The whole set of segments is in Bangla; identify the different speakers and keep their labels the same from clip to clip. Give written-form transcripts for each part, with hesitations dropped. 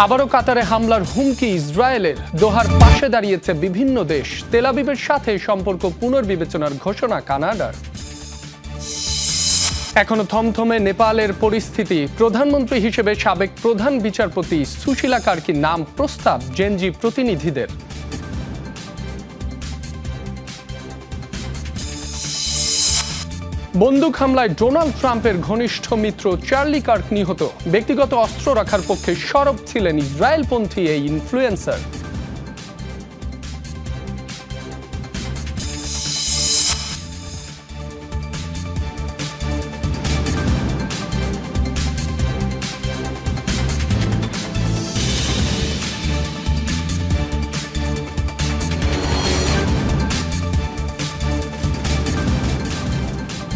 Speaker 1: আবারও কাতারে হামলার হুমকি ইসরায়েলের। দোহার পাশে দাঁড়িয়েছে বিভিন্ন দেশ। তেল আবিবের সাথে সম্পর্ক পুনর্বিবেচনার ঘোষণা কানাডার। এখনো থমথমে নেপালের পরিস্থিতি। প্রধানমন্ত্রী হিসেবে সাবেক প্রধান বিচারপতি সুশীলা কার্কির নাম প্রস্তাব জেনজি প্রতিনিধিদের। বন্দুক হামলায় ডোনাল্ড ট্রাম্পের ঘনিষ্ঠ মিত্র চার্লি কার্ক নিহত। ব্যক্তিগত অস্ত্র রাখার পক্ষে সরব ছিলেন ইসরায়েলপন্থী এই ইনফ্লুয়েন্সার।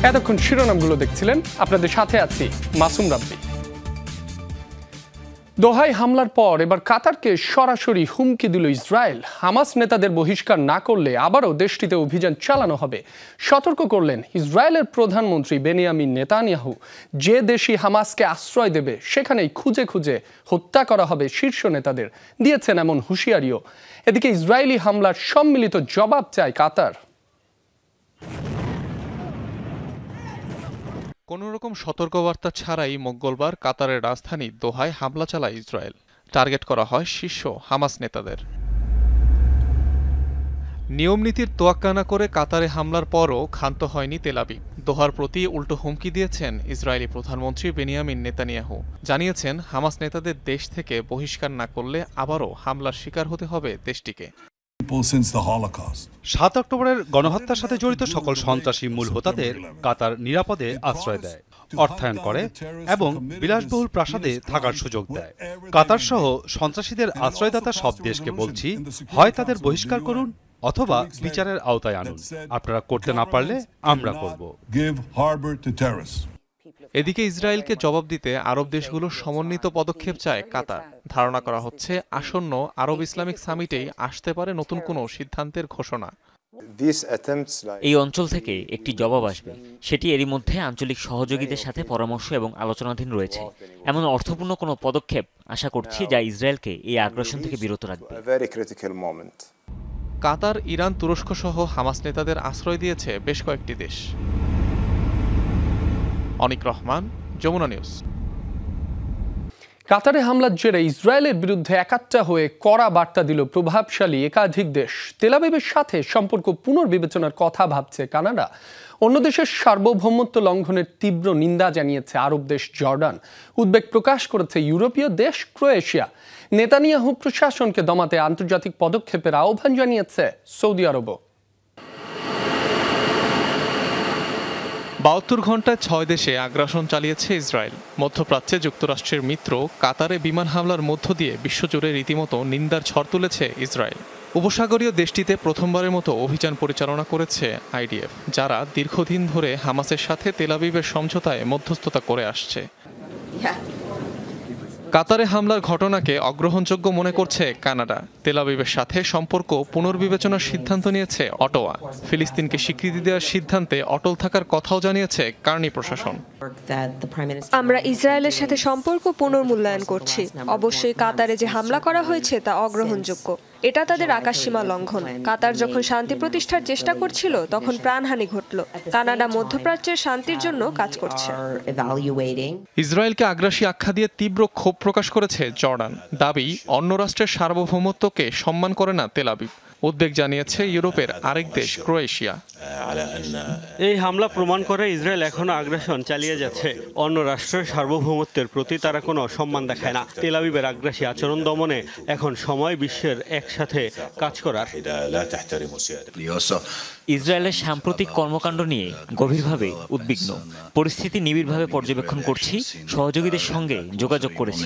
Speaker 1: এতক্ষণ শিরোনামগুলো দেখছিলেন, আপনাদের সাথে আছি মাসুম রাব্বি। দোহায় হামলার পর এবার কাতারকে সরাসরি হুমকি দিল ইসরায়েল। হামাস নেতাদের বহিষ্কার না করলে আবারও দেশটিতে অভিযান চালানো হবে সতর্ক করলেন ইসরায়েলের প্রধানমন্ত্রী বেনিয়ামিন নেতানিয়াহু। যে দেশই হামাসকে আশ্রয় দেবে সেখানেই খুঁজে খুঁজে হত্যা করা হবে শীর্ষ নেতাদের, দিয়েছেন এমন হুঁশিয়ারিও। এদিকে ইসরায়েলি হামলার সম্মিলিত জবাব চায় কাতার।
Speaker 2: কোনোরকম সতর্কবার্তা ছাড়াই মঙ্গলবার কাতারের রাজধানী দোহায় হামলা চালায় ইসরায়েল। টার্গেট করা হয় শীর্ষ হামাস নেতাদের। নিয়মনীতির তোয়াক্কা না করে কাতারে হামলার পরও ক্ষান্ত হয়নি তেল আবিব। দোহার প্রতি উল্টো হুমকি দিয়েছেন ইসরায়েলি প্রধানমন্ত্রী বেনিয়ামিন নেতানিয়াহু। জানিয়েছেন হামাস নেতাদের দেশ থেকে বহিষ্কার না করলে আবারও হামলার শিকার হতে হবে দেশটিকে।
Speaker 3: 7 অক্টোবরের গণহত্যার সাথে জড়িত সকল সন্ত্রাসী মূল হোতাদের কাতার নিরাপদে আশ্রয় দেয়, অর্থায়ন করে এবং বিলাসবহুল প্রাসাদে থাকার সুযোগ দেয়। কাতার সহ সন্ত্রাসীদের আশ্রয়দাতা সব দেশকে বলছি, হয় তাদের বহিষ্কার করুন অথবা বিচারের আওতায় আনুন। আপনারা করতে না পারলে আমরা করব।
Speaker 2: এদিকে ইসরায়েলকে জবাব দিতে আরব দেশগুলোর সমন্বিত পদক্ষেপ চায় কাতার। ধারণা করা হচ্ছে আসন্ন আরব ইসলামিক সামিটেই আসতে পারে নতুন কোনো সিদ্ধান্তের ঘোষণা।
Speaker 4: এই অঞ্চল থেকে একটি জবাব আসবে, সেটি এরই মধ্যে আঞ্চলিক সহযোগীদের সাথে পরামর্শ এবং আলোচনাধীন রয়েছে। এমন অর্থপূর্ণ কোনো পদক্ষেপ আশা করছি যা ইসরায়েলকে এই আগ্রাসন থেকে বিরত রাখবে।
Speaker 2: কাতার, ইরান, তুরস্ক সহ হামাস নেতাদের আশ্রয় দিয়েছে বেশ কয়েকটি দেশ। অনিক রহমান, যমুনা নিউজ।
Speaker 1: কাতারে হামলার জেরে ইসরায়েলের বিরুদ্ধে একাট্টা হয়ে কড়া বার্তা দিল প্রভাবশালী একাধিক দেশ। তেল আবিবের সাথে সম্পর্ক পুনর্বিবেচনার কথা ভাবছে কানাডা। অন্য দেশের সার্বভৌমত্ব লঙ্ঘনের তীব্র নিন্দা জানিয়েছে আরব দেশ জর্ডান। উদ্বেগ প্রকাশ করেছে ইউরোপীয় দেশ ক্রোয়েশিয়া। নেতানিয়াহু প্রশাসনকে দমাতে আন্তর্জাতিক পদক্ষেপের আহ্বান জানিয়েছে সৌদি আরবও।
Speaker 2: 72 ঘন্টায় 6 দেশে আগ্রাসন চালিয়েছে ইসরায়েল। মধ্যপ্রাচ্যে যুক্তরাষ্ট্রের মিত্র কাতারে বিমান হামলার মধ্য দিয়ে বিশ্বজুড়ে রীতিমতো নিন্দার ঝড় তুলেছে ইসরায়েল। উপসাগরীয় দেশটিতে প্রথমবারের মতো অভিযান পরিচালনা করেছে আইডিএফ, যারা দীর্ঘদিন ধরে হামাসের সাথে তেল আবিবের সমঝোতায় মধ্যস্থতা করে আসছে। কাতারে হামলার ঘটনাকে অগ্রহণযোগ্য মনে করছে কানাডা। তেল আবিবের সাথে সম্পর্ক পুনর্বিবেচনার সিদ্ধান্ত নিয়েছে অটোয়া। ফিলিস্তিনকে স্বীকৃতি দেওয়ার সিদ্ধান্তে অটল থাকার কথাও জানিয়েছে কার্নি প্রশাসন।
Speaker 5: আমরা ইসরায়েলের সাথে সম্পর্ক পুনর্মূল্যায়ন করছি। অবশ্যই কাতারে যে হামলা করা হয়েছে তা অগ্রহণযোগ্য। এটা তাদের আকাশসীমা লঙ্ঘন। কাতার যখন শান্তি প্রতিষ্ঠার চেষ্টা করছিল তখন প্রাণহানি ঘটল। কানাডা মধ্যপ্রাচ্যের শান্তির জন্য কাজ করছে।
Speaker 2: ইসরায়েলকে আগ্রাসী আখ্যা দিয়ে তীব্র ক্ষোভ প্রকাশ করেছে জর্ডান। দাবি, অন্য রাষ্ট্রের সার্বভৌমত্বকে সম্মান করে না তেল আবিব। উদ্বেগ জানিয়েছে ইউরোপের আরেক দেশ ক্রোয়েশিয়া।
Speaker 6: এই হামলা প্রমাণ করে ইসরায়েল এখনো আগ্রাসন চালিয়ে যাচ্ছে। অন্য রাষ্ট্রের সার্বভৌমত্বের প্রতি তারা কোনো সম্মান দেখায় না। তেল আবিবের আগ্রাসী আচরণ দমনে এখন সময় বিশ্বের একসাথে কাজ করার।
Speaker 4: ইসরায়েলের সাম্প্রতিক কর্মকাণ্ড নিয়ে গভীরভাবে উদ্বিগ্ন। পরিস্থিতি নিবিড়ভাবে পর্যবেক্ষণ করছি, সহযোগীদের সঙ্গে যোগাযোগ করেছি।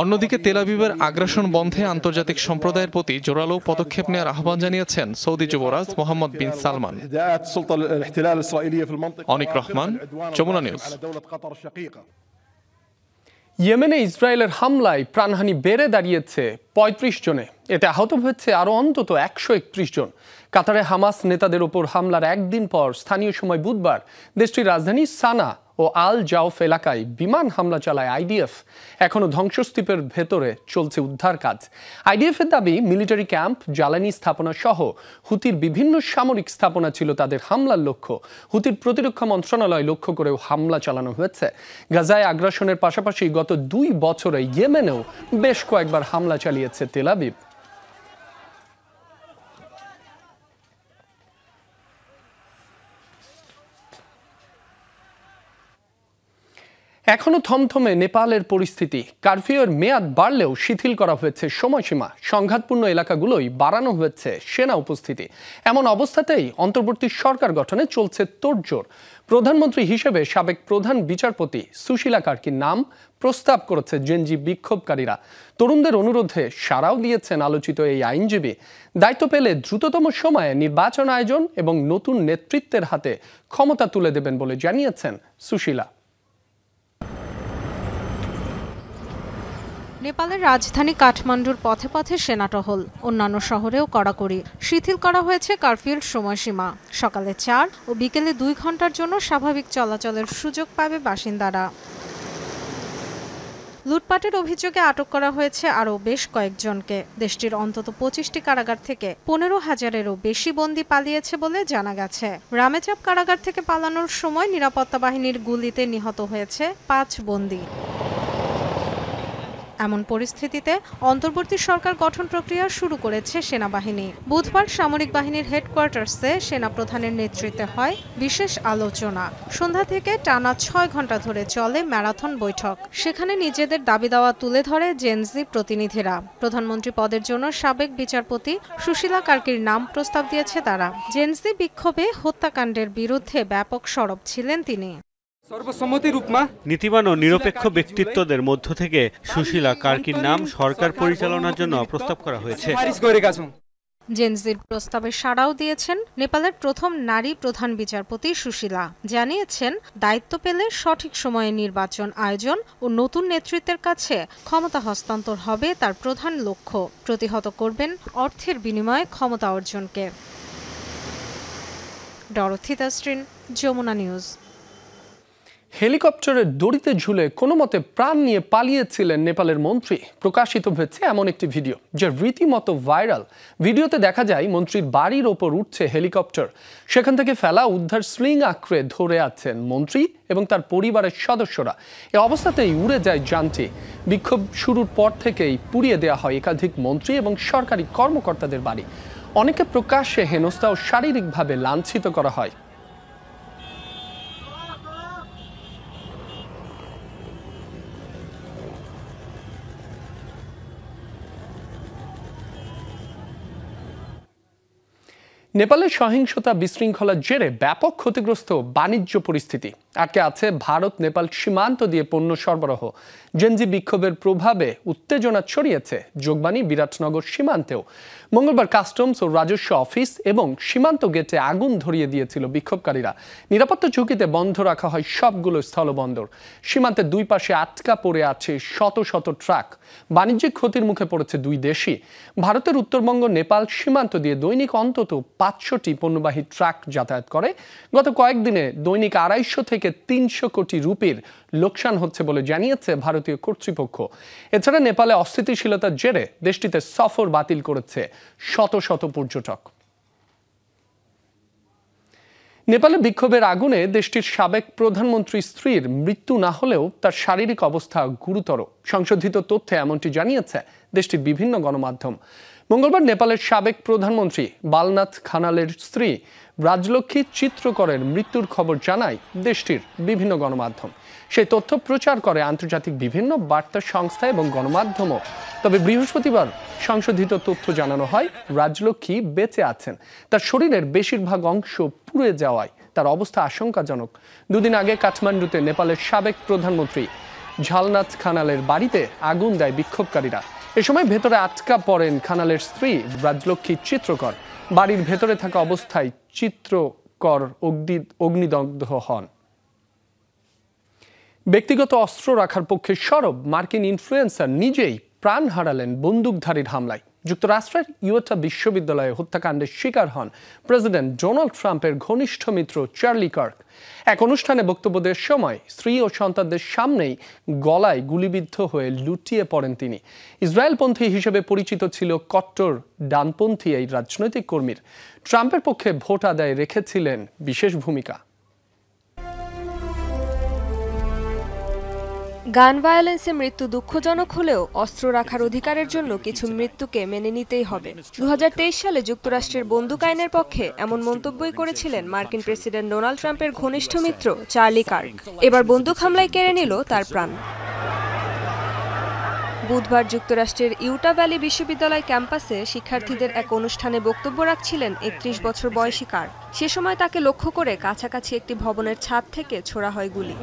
Speaker 2: অন্যদিকে তেল আবিবের আগ্রাসন বন্ধে আন্তর্জাতিক সম্প্রদায়ের প্রতি জোরালো পদক্ষেপ নেওয়ার আহ্বান জানিয়েছেন সৌদি যুবরাজ মোহাম্মদ বিন সালমান। অনিক রহমান, যমুনা নিউজ।
Speaker 1: ইয়েমেনে ইসরায়েলের হামলায় প্রাণহানি বেড়ে দাঁড়িয়েছে ৩৫ জনে। এতে আহত হয়েছে আরও অন্তত ১৩১ জন। কাতারে হামাস নেতাদের ওপর হামলার একদিন পর স্থানীয় সময় বুধবার দেশটির রাজধানী সানা ও আল জাউফ এলাকায় বিমান হামলা চালায় আইডিএফ। এখনও ধ্বংসস্তূপের ভেতরে চলছে উদ্ধার কাজ। আইডিএফের দাবি, মিলিটারি ক্যাম্প, জ্বালানি স্থাপনা সহ হুতির বিভিন্ন সামরিক স্থাপনা ছিল তাদের হামলার লক্ষ্য। হুতির প্রতিরক্ষা মন্ত্রণালয় লক্ষ্য করেও হামলা চালানো হয়েছে। গাজায় আগ্রাসনের পাশাপাশি গত 2 বছরে ইয়েমেনেও বেশ কয়েকবার হামলা চালিয়েছে তেল আবিব। এখনো থমথমে নেপালের পরিস্থিতি। কারফিউয়ের মেয়াদ বাড়লেও শিথিল করা হয়েছে সময়সীমা। সংঘাতপূর্ণ এলাকাগুলোই বাড়ানো হয়েছে সেনা উপস্থিতি। এমন অবস্থাতেই অন্তর্বর্তী সরকার গঠনে চলছে তোড়জোড়। প্রধানমন্ত্রী হিসেবে সাবেক প্রধান বিচারপতি সুশীলা কার্কির নাম প্রস্তাব করেছে জেনজি বিক্ষোভকারীরা। তরুণদের অনুরোধে সাড়াও দিয়েছেন আলোচিত এই আইনজীবী। দায়িত্ব পেলে দ্রুততম সময়ে নির্বাচন আয়োজন এবং নতুন নেতৃত্বের হাতে ক্ষমতা তুলে দেবেন বলে জানিয়েছেন সুশীলা।
Speaker 7: নেপালের রাজধানী কাঠমান্ডুর পথে পথে সেনা টহল, অন্যান্য শহরেও কড়াকড়ি। শিথিল করা হয়েছে কারফিউর সময়সীমা। সকালে 4 ও বিকেলে 2 ঘন্টার জন্য স্বাভাবিক চলাচলের সুযোগ পাবে বাসিন্দারা। লুটপাটের অভিযোগে আটক করা হয়েছে আরও বেশ কয়েকজনকে। দেশটির অন্তত 25টি কারাগার থেকে 15,000-এরও বেশি বন্দী পালিয়েছে বলে জানা গেছে। রামেচাপ কারাগার থেকে পালানোর সময় নিরাপত্তা বাহিনীর গুলিতে নিহত হয়েছে 5 বন্দী। এমন পরিস্থিতিতে অন্তর্বর্তী সরকার গঠন প্রক্রিয়া শুরু করেছে সেনাবাহিনী। বুধবার সামরিক বাহিনীর হেডকোয়ার্টার্সে সেনাপ্রধানের নেতৃত্বে হয় বিশেষ আলোচনা। সন্ধ্যা থেকে টানা 6 ঘন্টা ধরে চলে ম্যারাথন বৈঠক। সেখানে নিজেদের দাবি দাওয়া তুলে ধরে জেনজি প্রতিনিধিরা। প্রধানমন্ত্রী পদের জন্য সাবেক বিচারপতি সুশীলা কার্কির নাম প্রস্তাব দিয়েছে তারা। জেনজি বিক্ষোভে হত্যাকাণ্ডের বিরুদ্ধে ব্যাপক সরব ছিলেন তিনি।
Speaker 6: নীতিবান ও নিরপেক্ষ ব্যক্তিত্বদের মধ্য থেকে সুশীলা কার্কির নাম সরকার পরিচালনার জন্য প্রস্তাব করা হয়েছে।
Speaker 7: জেনজির প্রস্তাবে সাড়াও দিয়েছেন নেপালের প্রথম নারী প্রধান বিচারপতি সুশীলা। জানিয়েছেন, দায়িত্ব পেলে সঠিক সময়ে নির্বাচন আয়োজন ও নতুন নেতৃত্বের কাছে ক্ষমতা হস্তান্তর হবে তার প্রধান লক্ষ্য। প্রতিহত করবেন অর্থের বিনিময়ে ক্ষমতা অর্জনকে। Dorothy Tasrin, Jamuna News.
Speaker 1: হেলিকপ্টারের দড়িতে ঝুলে কোনো মতে প্রাণ নিয়ে পালিয়েছিলেন নেপালের মন্ত্রী। প্রকাশিত হয়েছে এমন একটি ভিডিও যা রীতিমতো ভাইরাল। ভিডিওতে দেখা যায় মন্ত্রীর বাড়ির ওপর উঠছে হেলিকপ্টার। সেখান থেকে ফেলা উদ্ধার স্লিং আঁকড়ে ধরে আছেন মন্ত্রী এবং তার পরিবারের সদস্যরা। এ অবস্থাতেই উড়ে যায় যানটি। বিক্ষোভ শুরুর পর থেকেই পুড়িয়ে দেওয়া হয় একাধিক মন্ত্রী এবং সরকারি কর্মকর্তাদের বাড়ি। অনেকে প্রকাশ্যে হেনস্থা ও শারীরিকভাবে লাঞ্ছিত করা হয়। নেপালের সহিংসতা বিশৃঙ্খলার জেরে ব্যাপক ক্ষতিগ্রস্ত বাণিজ্য পরিস্থিতি। আটকে আছে ভারত নেপাল সীমান্ত দিয়ে পণ্য সরবরাহ। জেনজি বিক্ষোভের প্রভাবে উত্তেজনা ছড়িয়েছে যোগবাণী বিরাটনগর সীমান্তেও। মঙ্গলবার কাস্টমস ও রাজস্ব অফিস এবং সীমান্ত গেটে আগুন ধরিয়ে দিয়েছিল বিক্ষোভকারীরা। নিরাপত্তা ঝুঁকিতে বন্ধ রাখা হয় সবগুলো স্থলবন্দর। সীমান্তের 2 পাশে আটকা পড়ে আছে শত শত ট্রাক। বাণিজ্যিক ক্ষতির মুখে পড়েছে 2 দেশই। ভারতের উত্তরবঙ্গ নেপাল সীমান্ত দিয়ে দৈনিক অন্তত 500টি পণ্যবাহী ট্রাক যাতায়াত করে। গত কয়েকদিনে দৈনিক 250 থেকে 300 কোটি রুপির লোকসান হচ্ছে বলে জানিয়েছে ভারতীয় কর্তৃপক্ষ। এছাড়া নেপালে অস্থিতিশীলতার জেরে দেশটিতে সফর বাতিল করেছে শত শত পর্যটক। নেপালে বিক্ষোভের আগুনে দেশটির সাবেক প্রধানমন্ত্রী স্ত্রীর মৃত্যু না হলেও তার শারীরিক অবস্থা গুরুতর। সংশোধিত তথ্যে এমনটি জানিয়েছে দেশটির বিভিন্ন গণমাধ্যম। মঙ্গলবার নেপালের সাবেক প্রধানমন্ত্রী বালনাথ খানালের স্ত্রী রাজলক্ষ্মী চিত্রকরের মৃত্যুর খবর জানায় দেশটির বিভিন্ন গণমাধ্যম। সেই তথ্য প্রচার করে আন্তর্জাতিক বিভিন্ন বার্তা সংস্থা এবং গণমাধ্যমও। তবে বৃহস্পতিবার সংশোধিত তথ্য জানানো হয় রাজলক্ষ্মী বেঁচে আছেন। তার শরীরের বেশিরভাগ অংশ পুড়ে যাওয়ায় তার অবস্থা আশঙ্কাজনক। 2 দিন আগে কাঠমান্ডুতে নেপালের সাবেক প্রধানমন্ত্রী ঝালনাথ খানালের বাড়িতে আগুন দেয় বিক্ষোভকারীরা। এ সময় ভেতরে আটকা পড়েন খানালের স্ত্রী রাজলক্ষ্মী চিত্রকর। বাড়ির ভেতরে থাকা অবস্থায় চিত্রকর অগ্নিদগ্ধ হন। ব্যক্তিগত অস্ত্র রাখার পক্ষে সরব মার্কিন ইনফ্লুয়েন্সার নিজেই প্রাণ হারালেন বন্দুকধারীর হামলায়। যুক্তরাষ্ট্রের ইউটা বিশ্ববিদ্যালয়ে হত্যাকাণ্ডের শিকার হন প্রেসিডেন্ট ডোনাল্ড ট্রাম্পের ঘনিষ্ঠ মিত্র চার্লি কার্ক। এক অনুষ্ঠানে বক্তব্য দেওয়ার সময় স্ত্রী ও সন্তানদের সামনেই গলায় গুলিবিদ্ধ হয়ে লুটিয়ে পড়েন তিনি। ইসরায়েলপন্থী হিসেবে পরিচিত ছিল কট্টর ডানপন্থী এই রাজনৈতিক কর্মীর। ট্রাম্পের পক্ষে ভোট আদায়ে রেখেছিলেন বিশেষ ভূমিকা।
Speaker 5: গান ভায়োলেন্সে মৃত্যু দুঃখজনক হলেও অস্ত্র রাখার অধিকারের জন্য কিছু মৃত্যুকে মেনে নিতেই হবে। 2023 সালে যুক্তরাষ্ট্রের বন্দুক আইনের পক্ষে এমন মন্তব্যই করেছিলেন মার্কিন প্রেসিডেন্ট ডোনাল্ড ট্রাম্পের ঘনিষ্ঠ মিত্র চার্লি কার্ক। এবার বন্দুক হামলায় কেড়ে নিল তার প্রাণ। বুধবার যুক্তরাষ্ট্রের ইউটা ভ্যালি বিশ্ববিদ্যালয় ক্যাম্পাসে শিক্ষার্থীদের এক অনুষ্ঠানে বক্তব্য রাখছিলেন 31 বছর বয়সী কার্ক। সে সময় তাকে লক্ষ্য করে কাছাকাছি একটি ভবনের ছাদ থেকে ছোড়া হয় গুলি।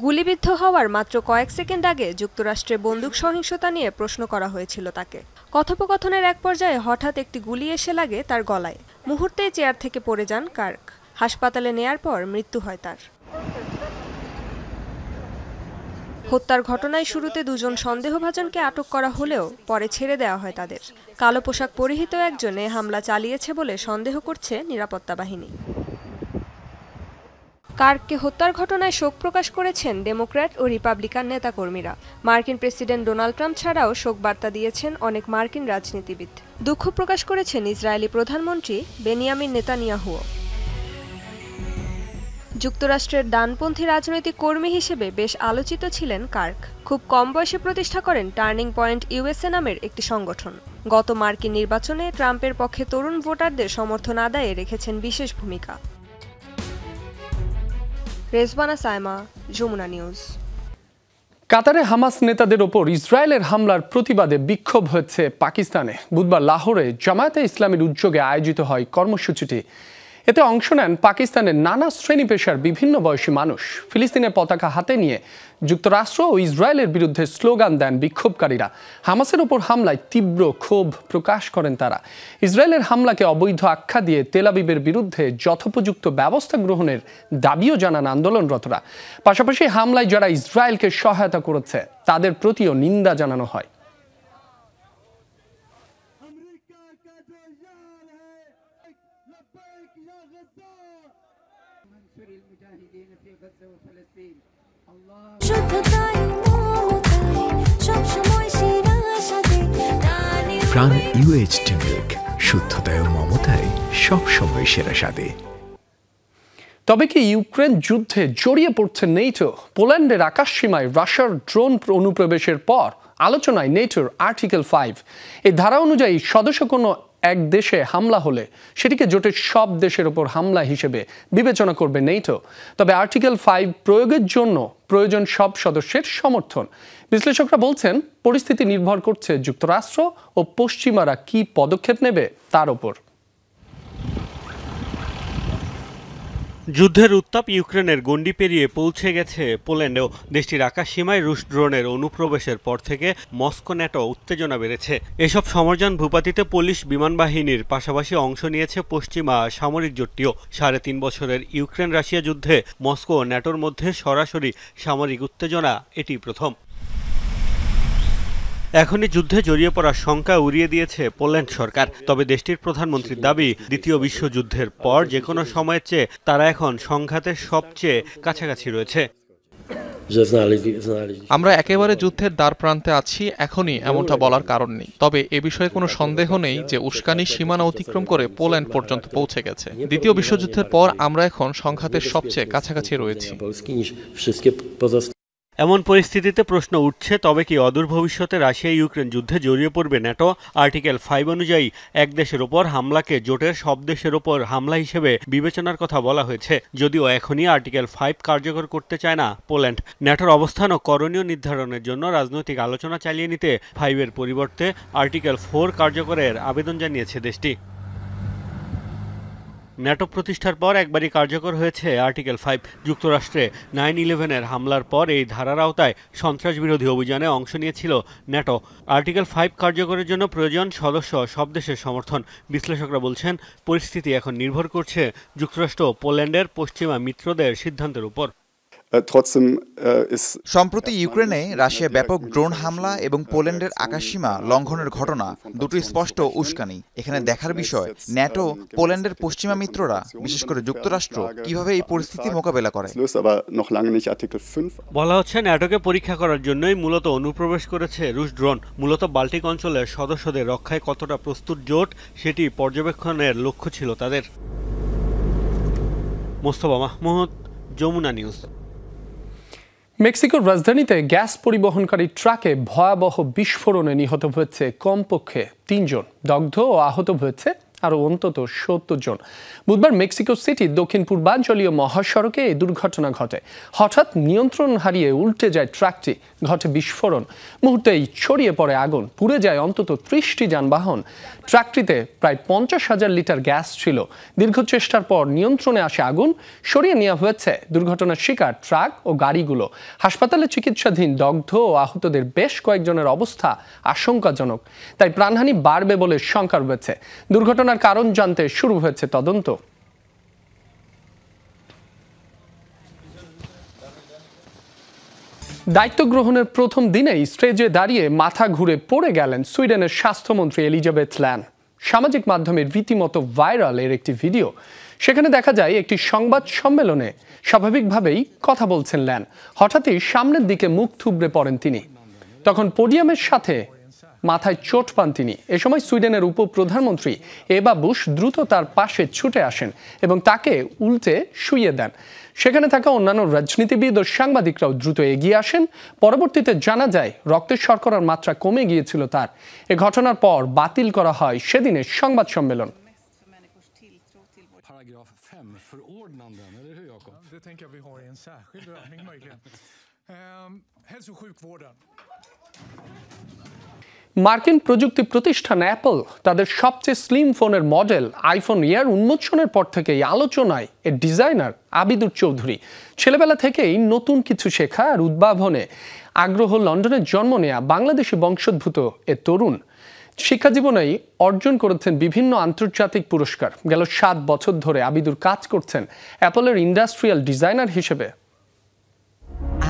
Speaker 5: গুলিবিদ্ধ হওয়ার মাত্র কয়েক সেকেন্ড আগে যুক্তরাষ্ট্রে বন্দুক সহিংসতা নিয়ে প্রশ্ন করা হয়েছিল তাকে। কথোপকথনের এক পর্যায়ে হঠাৎ একটি গুলি এসে লাগে তার গলায়। মুহূর্তেই চেয়ার থেকে পড়ে যান কার্ক। হাসপাতালে নেয়ার পর মৃত্যু হয় তার। হত্যার ঘটনায় শুরুতে দুজন সন্দেহভাজনকে আটক করা হলেও পরে ছেড়ে দেওয়া হয় তাদের। কালো পোশাক পরিহিত একজনে হামলা চালিয়েছে বলে সন্দেহ করছে নিরাপত্তা বাহিনী। কার্ককে হত্যার ঘটনায় শোক প্রকাশ করেছেন ডেমোক্র্যাট ও রিপাবলিকান নেতাকর্মীরা। মার্কিন প্রেসিডেন্ট ডোনাল্ড ট্রাম্প ছাড়াও শোক বার্তা দিয়েছেন অনেক মার্কিন রাজনীতিবিদ। দুঃখ প্রকাশ করেছেন ইসরায়েলি প্রধানমন্ত্রী বেনিয়ামিন নেতানিয়াহুও। যুক্তরাষ্ট্রের ডানপন্থী রাজনৈতিক কর্মী হিসেবে বেশ আলোচিত ছিলেন কার্ক। খুব কম বয়সে প্রতিষ্ঠা করেন টার্নিং পয়েন্ট ইউএসএ নামের একটি সংগঠন। গত মার্কিন নির্বাচনে ট্রাম্পের পক্ষে তরুণ ভোটারদের সমর্থন আদায়ে রেখেছেন বিশেষ ভূমিকা। রেজবানা সাইমা, যমুনা নিউজ।
Speaker 1: কাতারে হামাস নেতাদের ওপর ইসরায়েলের হামলার প্রতিবাদে বিক্ষোভ হয়েছে পাকিস্তানে। বুধবার লাহোরে জামায়াতে ইসলামীর উদ্যোগে আয়োজিত হয় কর্মসূচিটি। এতে অংশ নেন পাকিস্তানের নানা শ্রেণী পেশার বিভিন্ন বয়সী মানুষ। ফিলিস্তিনের পতাকা হাতে নিয়ে যুক্তরাষ্ট্র ও ইসরায়েলের বিরুদ্ধে স্লোগান দেন বিক্ষোভকারীরা। হামাসের ওপর হামলায় তীব্র ক্ষোভ প্রকাশ করেন তারা। ইসরায়েলের হামলাকে অবৈধ আখ্যা দিয়ে তেল আবিবের বিরুদ্ধে যথোপযুক্ত ব্যবস্থা গ্রহণের দাবিও জানান আন্দোলনরতরা। পাশাপাশি হামলায় যারা ইসরায়েলকে সহায়তা করেছে তাদের প্রতিও নিন্দা জানানো হয়।
Speaker 8: প্রাণ UHT মিল্ক, শুদ্ধতায় ও মমতায় সবসময় সেরা স্বাদে।
Speaker 1: তবে কি ইউক্রেন যুদ্ধে জড়িয়ে পড়ছে নেটো? পোল্যান্ডের আকাশসীমায় রাশিয়ার ড্রোন অনুপ্রবেশের পর আলোচনায় নেটোর আর্টিকেল 5। এই ধারা অনুযায়ী সদস্য কোনো এক দেশে হামলা হলে সেটিকে জোটের সব দেশের ওপর হামলা হিসেবে বিবেচনা করবে নেটো। তবে আর্টিকেল 5 প্রয়োগের জন্য প্রয়োজন সব সদস্যের সমর্থন। বিশ্লেষকরা বলছেন পরিস্থিতি নির্ভর করছে যুক্তরাষ্ট্র ও পশ্চিমারা কি পদক্ষেপ নেবে তার ওপর।
Speaker 6: যুদ্ধের উত্তাপ ইউক্রেনের গণ্ডি পেরিয়ে পৌঁছে গেছে পোল্যান্ডেও। দেশটির আকাশসীমায় রুশ ড্রোনের অনুপ্রবেশের পর থেকে মস্কো ন্যাটো উত্তেজনা বেড়েছে। এসব সমরযান ভূপাতিতে পোলিশ বিমান বাহিনীর পাশাপাশি অংশ নিয়েছে পশ্চিমা সামরিক জোটটিও। 3.5 বছরের ইউক্রেন রাশিয়া যুদ্ধে মস্কো ও ন্যাটোর মধ্যে সরাসরি সামরিক উত্তেজনা এটি প্রথম। এখনই যুদ্ধে জড়িয়ে পড়ার শঙ্কা উড়িয়ে দিয়েছে পোল্যান্ড সরকার। তবে দেশটির প্রধানমন্ত্রীর দাবি, দ্বিতীয় বিশ্বযুদ্ধের পর যে কোনো সময়ের চেয়ে তারা এখন সংঘাতের সবচেয়ে কাছাকাছি রয়েছে।
Speaker 2: আমরা একেবারে যুদ্ধের দ্বার প্রান্তে আছি, এখনই এমনটা বলার কারণ নেই। তবে এ বিষয়ে কোনো সন্দেহ নেই যে উস্কানির সীমানা অতিক্রম করে পোল্যান্ড পর্যন্ত পৌঁছে গেছে। দ্বিতীয় বিশ্বযুদ্ধের পর আমরা এখন সংঘাতের সবচেয়ে কাছাকাছি রয়েছি।
Speaker 6: এমন পরিস্থিতিতে প্রশ্ন উঠছে, তবে কি অদূর ভবিষ্যতে রাশিয়া ইউক্রেন যুদ্ধে জড়িয়ে পড়বে ন্যাটো? আর্টিকেল 5 অনুযায়ী এক দেশের ওপর হামলাকে জোটের সব দেশের ওপর হামলা হিসেবে বিবেচনার কথা বলা হয়েছে। যদিও এখনই আর্টিকেল 5 কার্যকর করতে চায় না পোল্যান্ড। ন্যাটোর অবস্থান ও করণীয় নির্ধারণের জন্য রাজনৈতিক আলোচনা চালিয়ে নিতে 5-এর পরিবর্তে আর্টিকেল 4 কার্যকরের আবেদন জানিয়েছে দেশটি। ন্যাটো প্রতিষ্ঠার পর একবারই কার্যকর হয়েছে আর্টিকেল 5। যুক্তরাষ্ট্রে 9/11-এর হামলার পর এই ধারার আওতায় সন্ত্রাস বিরোধী অভিযানে অংশ নিয়েছিল ন্যাটো। আর্টিকেল 5 কার্যকরের জন্য প্রয়োজন সদস্য সব দেশের সমর্থন। বিশ্লেষকরা বলছেন পরিস্থিতি এখন নির্ভর করছে যুক্তরাষ্ট্র ও পোল্যান্ডের পশ্চিমা মিত্রদের সিদ্ধান্তের উপর।
Speaker 9: সম্প্রতি ইউক্রেনে রাশিয়া ব্যাপক ড্রোন হামলা এবং পোল্যান্ডের আকাশসীমা লঙ্ঘনের ঘটনা দুটোই স্পষ্ট উস্কানি। এখানে দেখার বিষয় ন্যাটো, পোল্যান্ডের পশ্চিমা মিত্ররা, বিশেষ করে যুক্তরাষ্ট্র কিভাবে এই পরিস্থিতি মোকাবেলা করে।
Speaker 6: বলা হচ্ছে ন্যাটোকে পরীক্ষা করার জন্যই মূলত অনুপ্রবেশ করেছে রুশ ড্রোন। মূলত বাল্টিক অঞ্চলের সদস্যদের রক্ষায় কতটা প্রস্তুত জোট সেটি পর্যবেক্ষণের লক্ষ্য ছিল তাদের। মোস্তফা মাহমুদ, যমুনা নিউজ।
Speaker 1: মেক্সিকোর রাজধানীতে গ্যাস পরিবহনকারী ট্রাকে ভয়াবহ বিস্ফোরণে নিহত হয়েছে কমপক্ষে ৩ জন, দগ্ধ ও আহত হয়েছে আরও অন্তত ৭০ জন। বুধবার মেক্সিকো সিটির দক্ষিণ পূর্বাঞ্চলীয় মহাসড়কে এই দুর্ঘটনা ঘটে। হঠাৎ নিয়ন্ত্রণ হারিয়ে উল্টে যায় ট্রাকটি, ঘটে বিস্ফোরণ, মুহূর্তেই ছড়িয়ে পড়ে আগুন, পুড়ে যায় অন্তত ৩০টি যানবাহন। ট্রাকটিতে প্রায় ৫০,০০০ লিটার গ্যাস ছিল। দীর্ঘ চেষ্টার পর নিয়ন্ত্রণে আসে আগুন, সরিয়ে নেওয়া হয়েছে দুর্ঘটনার শিকার ট্রাক ও গাড়িগুলো। হাসপাতালে চিকিৎসাধীন দগ্ধ ও আহতদের বেশ কয়েকজনের অবস্থা আশঙ্কাজনক, তাই প্রাণহানি বাড়বে বলে শঙ্কা রয়েছে। দুর্ঘটনার কারণ জানতে শুরু হয়েছে তদন্ত। দায়িত্ব গ্রহণের প্রথম দিনেই স্টেজে দাঁড়িয়ে মাথা ঘুরে পড়ে গেলেন সুইডেনের স্বাস্থ্যমন্ত্রী এলিজাবেথ ল্যান। সামাজিক মাধ্যমে রীতিমতো ভাইরাল এর একটি ভিডিও। সেখানে দেখা যায় একটি সংবাদ সম্মেলনে স্বাভাবিকভাবেই কথা বলছেন ল্যান। হঠাৎই সামনের দিকে মুখ থুবড়ে পড়েন তিনি। তখন পোডিয়ামের সাথে মাথায় চোট পান তিনি। এ সময় সুইডেনের উপপ্রধানমন্ত্রী এবা বুশ দ্রুত তার পাশে ছুটে আসেন এবং তাকে উল্টে শুইয়ে দেন। সেখানে থাকা অন্যান্য রাজনীতিবিদ ও সাংবাদিকরাও দ্রুত এগিয়ে আসেন। পরবর্তীতে জানা যায় রক্তের শর্করার মাত্রা কমে গিয়েছিল তার। এ ঘটনার পর বাতিল করা হয় সেদিনের সংবাদ সম্মেলন। মার্কিন প্রযুক্তি প্রতিষ্ঠান অ্যাপল তাদের সবচেয়ে স্লিম ফোনের মডেল আইফোন এয়ার উন্মোচনের পর থেকেই আলোচনায় এর ডিজাইনার আবিদুর চৌধুরী। ছেলেবেলা থেকেই নতুন কিছু শেখা আর উদ্ভাবনে আগ্রহ লন্ডনের জন্ম নেয়া বাংলাদেশি বংশোদ্ভূত এ তরুণ শিক্ষাজীবনেই অর্জন করেছেন বিভিন্ন আন্তর্জাতিক পুরস্কার। গেল ৭ বছর ধরে আবিদুর কাজ করছেন অ্যাপলের ইন্ডাস্ট্রিয়াল ডিজাইনার হিসেবে।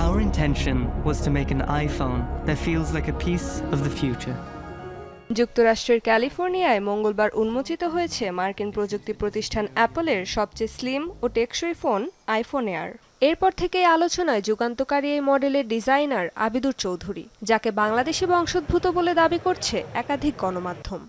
Speaker 10: Our intention was to make an iPhone that feels like a piece of the future.
Speaker 5: যুক্তরাষ্ট্রের ক্যালিফোর্নিয়ায় মঙ্গলবার উন্মোচিত হয়েছে মার্কিন প্রযুক্তি প্রতিষ্ঠান অ্যাপলের সবচেয়ে স্লিম ও টেকসই ফোন আইফোন এয়ার। এরপর থেকেই আলোচনায় যুগান্তকারী এই মডেলের ডিজাইনার আবিদুর চৌধুরী, যাকে বাংলাদেশি বংশোদ্ভূত বলে দাবি করছে একাধিক গণমাধ্যম।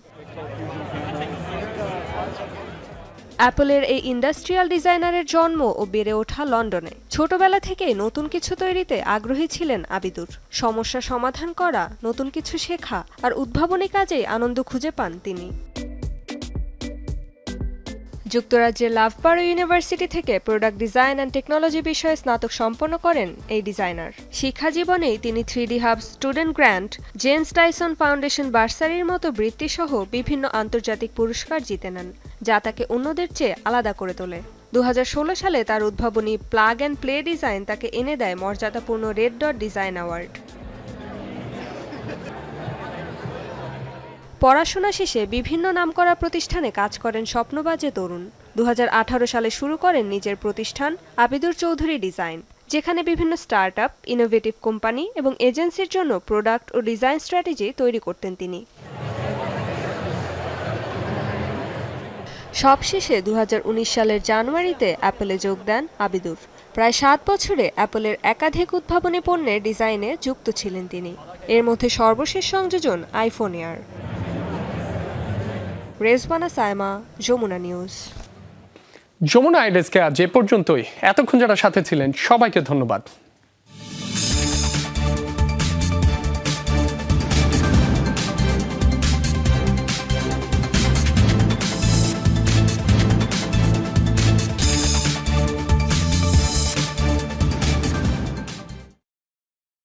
Speaker 5: অ্যাপলের এই ইন্ডাস্ট্রিয়াল ডিজাইনারের জন্ম ও বেড়ে ওঠা লন্ডনে। ছোটবেলা থেকেই নতুন কিছু তৈরিতে আগ্রহী ছিলেন আবিদুর। সমস্যা সমাধান করা, নতুন কিছু শেখা আর উদ্ভাবনী কাজেই আনন্দ খুঁজে পান তিনি। যুক্তরাজ্যের লাভবারো ইউনিভার্সিটি থেকে প্রোডাক্ট ডিজাইন অ্যান্ড টেকনোলজি বিষয়ে স্নাতক সম্পন্ন করেন এই ডিজাইনার। শিক্ষা জীবনেই তিনি 3D Hub Student Grant, James Tyson Foundation বার্সারির মতো বৃত্তিসহ বিভিন্ন আন্তর্জাতিক পুরস্কার জিতে নেন, যা তাকে অন্যদের চেয়ে আলাদা করে তোলে। 2016 সালে তার উদ্ভাবনী প্লাগ অ্যান্ড প্লে ডিজাইন তাকে এনে দেয় মর্যাদাপূর্ণ রেড ডট ডিজাইন অ্যাওয়ার্ড। পড়াশোনা শেষে বিভিন্ন নামকরা প্রতিষ্ঠানে কাজ করেন স্বপ্নবাজ তরুণ। 2018 সালে শুরু করেন নিজের প্রতিষ্ঠান আবিদুর চৌধুরী ডিজাইন, যেখানে বিভিন্ন স্টার্টআপ, ইনোভেটিভ কোম্পানি এবং এজেন্সির জন্য প্রোডাক্ট ও ডিজাইন স্ট্র্যাটেজি তৈরি করতেন তিনি। সবশেষে 2019 সালের জানুয়ারিতে অ্যাপলে যোগ দেন আবিদুর। প্রায় 7 বছরে অ্যাপলের একাধিক উদ্ভাবনী পণ্যের ডিজাইনে যুক্ত ছিলেন তিনি। এর মধ্যে সর্বশেষ সংযোজন iPhone Air. Rezwana Saima, Jamuna News.
Speaker 1: Jamuna আইডেসকে আজ এ পর্যন্তই। এতক্ষণ যারা সাথে ছিলেন সবাইকে ধন্যবাদ।